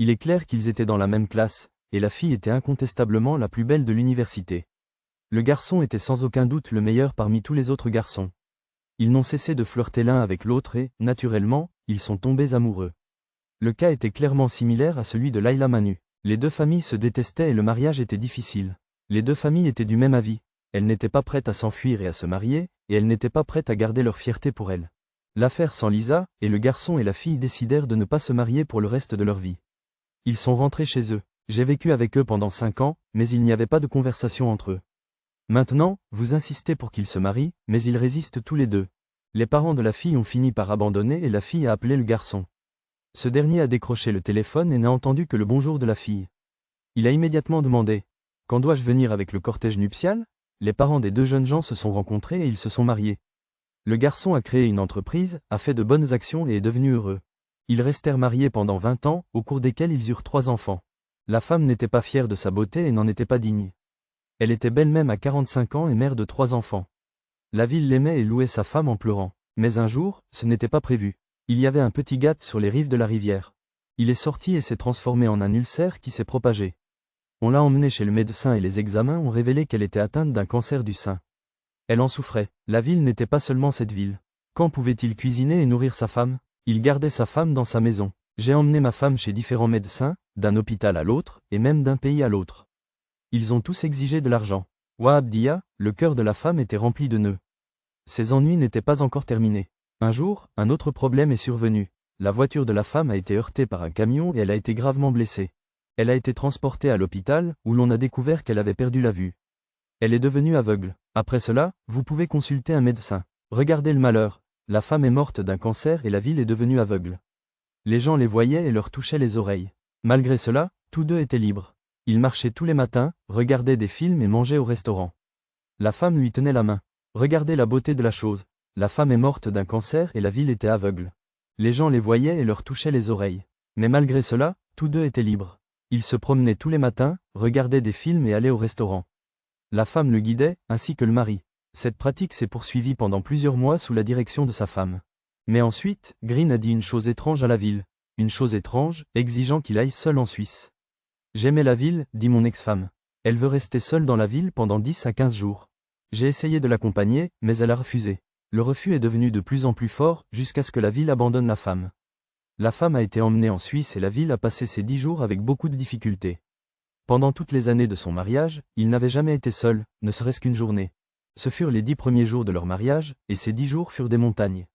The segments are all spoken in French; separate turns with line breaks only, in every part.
Il est clair qu'ils étaient dans la même classe, et la fille était incontestablement la plus belle de l'université. Le garçon était sans aucun doute le meilleur parmi tous les autres garçons. Ils n'ont cessé de flirter l'un avec l'autre et, naturellement, ils sont tombés amoureux. Le cas était clairement similaire à celui de Layla Manu. Les deux familles se détestaient et le mariage était difficile. Les deux familles étaient du même avis. Elles n'étaient pas prêtes à s'enfuir et à se marier, et elles n'étaient pas prêtes à garder leur fierté pour elles. L'affaire s'enlisa, et le garçon et la fille décidèrent de ne pas se marier pour le reste de leur vie. Ils sont rentrés chez eux. J'ai vécu avec eux pendant 5 ans, mais il n'y avait pas de conversation entre eux. Maintenant, vous insistez pour qu'ils se marient, mais ils résistent tous les deux. Les parents de la fille ont fini par abandonner et la fille a appelé le garçon. Ce dernier a décroché le téléphone et n'a entendu que le bonjour de la fille. Il a immédiatement demandé « Quand dois-je venir avec le cortège nuptial ?» Les parents des deux jeunes gens se sont rencontrés et ils se sont mariés. Le garçon a créé une entreprise, a fait de bonnes actions et est devenu heureux. Ils restèrent mariés pendant 20 ans, au cours desquels ils eurent 3 enfants. La femme n'était pas fière de sa beauté et n'en était pas digne. Elle était belle même à 45 ans et mère de 3 enfants. La ville l'aimait et louait sa femme en pleurant. Mais un jour, ce n'était pas prévu. Il y avait un petit gâte sur les rives de la rivière. Il est sorti et s'est transformé en un ulcère qui s'est propagé. On l'a emmenée chez le médecin et les examens ont révélé qu'elle était atteinte d'un cancer du sein. Elle en souffrait. La ville n'était pas seulement cette ville. Quand pouvait-il cuisiner et nourrir sa femme? Il gardait sa femme dans sa maison. J'ai emmené ma femme chez différents médecins, d'un hôpital à l'autre, et même d'un pays à l'autre. Ils ont tous exigé de l'argent. Wahab Dia, le cœur de la femme était rempli de nœuds. Ses ennuis n'étaient pas encore terminés. Un jour, un autre problème est survenu. La voiture de la femme a été heurtée par un camion et elle a été gravement blessée. Elle a été transportée à l'hôpital, où l'on a découvert qu'elle avait perdu la vue. Elle est devenue aveugle. Après cela, vous pouvez consulter un médecin. Regardez le malheur. La femme est morte d'un cancer et la ville est devenue aveugle. Les gens les voyaient et leur touchaient les oreilles. Malgré cela, tous deux étaient libres. Ils marchaient tous les matins, regardaient des films et mangeaient au restaurant. La femme lui tenait la main. Regardez la beauté de la chose. La femme est morte d'un cancer et la ville était aveugle. Les gens les voyaient et leur touchaient les oreilles. Mais malgré cela, tous deux étaient libres. Ils se promenaient tous les matins, regardaient des films et allaient au restaurant. La femme le guidait, ainsi que le mari. Cette pratique s'est poursuivie pendant plusieurs mois sous la direction de sa femme. Mais ensuite, Green a dit une chose étrange à la ville. Une chose étrange, exigeant qu'il aille seul en Suisse. J'aimais la ville, dit mon ex-femme. Elle veut rester seule dans la ville pendant 10 à 15 jours. J'ai essayé de l'accompagner, mais elle a refusé. Le refus est devenu de plus en plus fort, jusqu'à ce que la ville abandonne la femme. La femme a été emmenée en Suisse et la ville a passé ses 10 jours avec beaucoup de difficultés. Pendant toutes les années de son mariage, il n'avait jamais été seul, ne serait-ce qu'une journée. Ce furent les 10 premiers jours de leur mariage, et ces 10 jours furent des montagnes.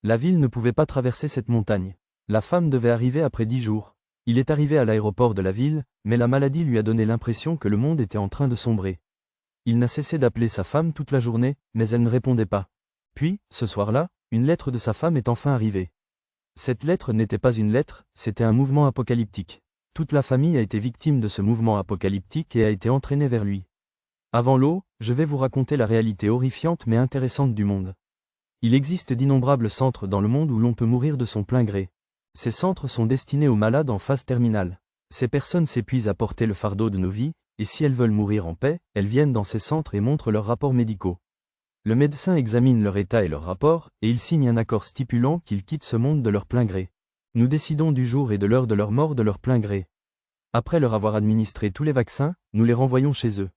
La ville ne pouvait pas traverser cette montagne. La femme devait arriver après 10 jours. Il est arrivé à l'aéroport de la ville, mais la maladie lui a donné l'impression que le monde était en train de sombrer. Il n'a cessé d'appeler sa femme toute la journée, mais elle ne répondait pas. Puis, ce soir-là, une lettre de sa femme est enfin arrivée. Cette lettre n'était pas une lettre, c'était un mouvement apocalyptique. Toute la famille a été victime de ce mouvement apocalyptique et a été entraînée vers lui. Avant l'eau, je vais vous raconter la réalité horrifiante mais intéressante du monde. Il existe d'innombrables centres dans le monde où l'on peut mourir de son plein gré. Ces centres sont destinés aux malades en phase terminale. Ces personnes s'épuisent à porter le fardeau de nos vies, et si elles veulent mourir en paix, elles viennent dans ces centres et montrent leurs rapports médicaux. Le médecin examine leur état et leur rapport, et il signe un accord stipulant qu'ils quittent ce monde de leur plein gré. Nous décidons du jour et de l'heure de leur mort de leur plein gré. Après leur avoir administré tous les vaccins, nous les renvoyons chez eux.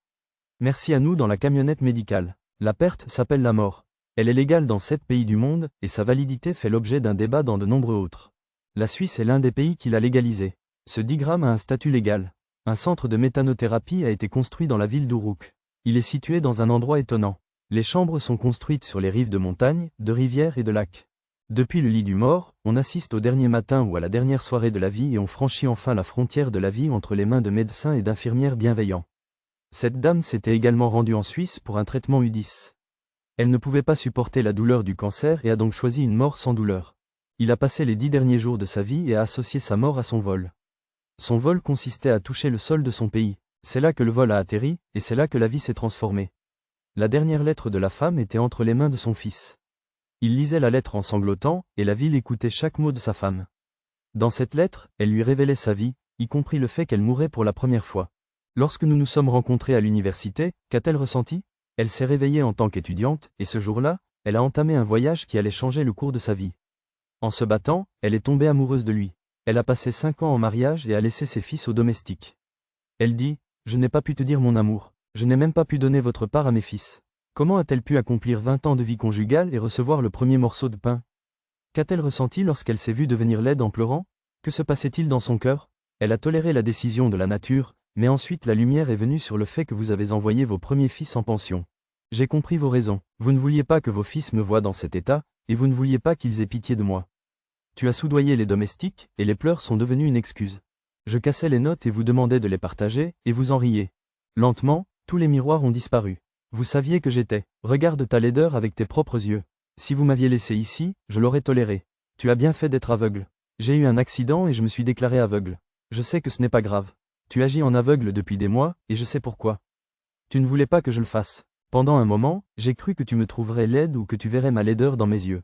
Merci à nous dans la camionnette médicale. La perte s'appelle la mort. Elle est légale dans 7 pays du monde, et sa validité fait l'objet d'un débat dans de nombreux autres. La Suisse est l'un des pays qui l'a légalisé. Ce digramme a un statut légal. Un centre de méthanothérapie a été construit dans la ville d'Uruk. Il est situé dans un endroit étonnant. Les chambres sont construites sur les rives de montagnes, de rivières et de lacs. Depuis le lit du mort, on assiste au dernier matin ou à la dernière soirée de la vie et on franchit enfin la frontière de la vie entre les mains de médecins et d'infirmières bienveillants. Cette dame s'était également rendue en Suisse pour un traitement U10. Elle ne pouvait pas supporter la douleur du cancer et a donc choisi une mort sans douleur. Il a passé les 10 derniers jours de sa vie et a associé sa mort à son vol. Son vol consistait à toucher le sol de son pays. C'est là que le vol a atterri, et c'est là que la vie s'est transformée. La dernière lettre de la femme était entre les mains de son fils. Il lisait la lettre en sanglotant, et la ville écoutait chaque mot de sa femme. Dans cette lettre, elle lui révélait sa vie, y compris le fait qu'elle mourait pour la première fois. Lorsque nous nous sommes rencontrés à l'université, qu'a-t-elle ressenti? Elle s'est réveillée en tant qu'étudiante, et ce jour-là, elle a entamé un voyage qui allait changer le cours de sa vie. En se battant, elle est tombée amoureuse de lui. Elle a passé 5 ans en mariage et a laissé ses fils au domestique. Elle dit, je n'ai pas pu te dire mon amour. Je n'ai même pas pu donner votre part à mes fils. Comment a-t-elle pu accomplir 20 ans de vie conjugale et recevoir le premier morceau de pain? Qu'a-t-elle ressenti lorsqu'elle s'est vue devenir laide en pleurant? Que se passait-il dans son cœur? Elle a toléré la décision de la nature, mais ensuite la lumière est venue sur le fait que vous avez envoyé vos premiers fils en pension. J'ai compris vos raisons. Vous ne vouliez pas que vos fils me voient dans cet état, et vous ne vouliez pas qu'ils aient pitié de moi. Tu as soudoyé les domestiques, et les pleurs sont devenus une excuse. Je cassais les notes et vous demandais de les partager, et vous en riez. Lentement, tous les miroirs ont disparu. Vous saviez que j'étais. Regarde ta laideur avec tes propres yeux. Si vous m'aviez laissé ici, je l'aurais toléré. Tu as bien fait d'être aveugle. J'ai eu un accident et je me suis déclaré aveugle. Je sais que ce n'est pas grave. Tu agis en aveugle depuis des mois, et je sais pourquoi. Tu ne voulais pas que je le fasse. Pendant un moment, j'ai cru que tu me trouverais laide ou que tu verrais ma laideur dans mes yeux.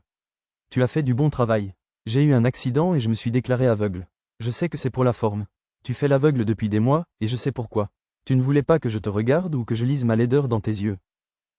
Tu as fait du bon travail. J'ai eu un accident et je me suis déclaré aveugle. Je sais que c'est pour la forme. Tu fais l'aveugle depuis des mois, et je sais pourquoi. Tu ne voulais pas que je te regarde ou que je lise ma laideur dans tes yeux.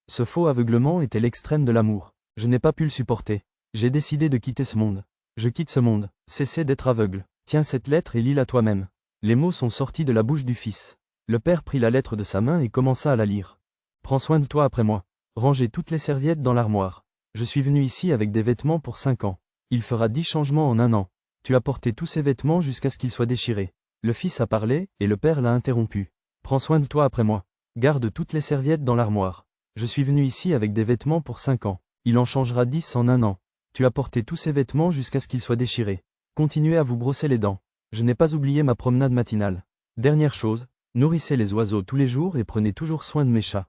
Ce faux aveuglement était l'extrême de l'amour. Je n'ai pas pu le supporter. J'ai décidé de quitter ce monde. Je quitte ce monde. Cessez d'être aveugle. Tiens cette lettre et lis-la toi-même. Les mots sont sortis de la bouche du fils. Le père prit la lettre de sa main et commença à la lire. Prends soin de toi après moi. Rangez toutes les serviettes dans l'armoire. Je suis venu ici avec des vêtements pour 5 ans. Il fera 10 changements en 1 an. Tu as porté tous ces vêtements jusqu'à ce qu'ils soient déchirés. Le fils a parlé, et le père l'a interrompu. Prends soin de toi après moi. Garde toutes les serviettes dans l'armoire. Je suis venu ici avec des vêtements pour 5 ans. Il en changera 10 en 1 an. Tu as porté tous ces vêtements jusqu'à ce qu'ils soient déchirés. Continuez à vous brosser les dents. Je n'ai pas oublié ma promenade matinale. Dernière chose, nourrissez les oiseaux tous les jours et prenez toujours soin de mes chats.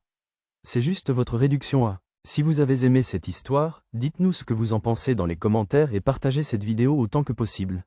C'est juste votre réduction à. Si vous avez aimé cette histoire, dites-nous ce que vous en pensez dans les commentaires et partagez cette vidéo autant que possible.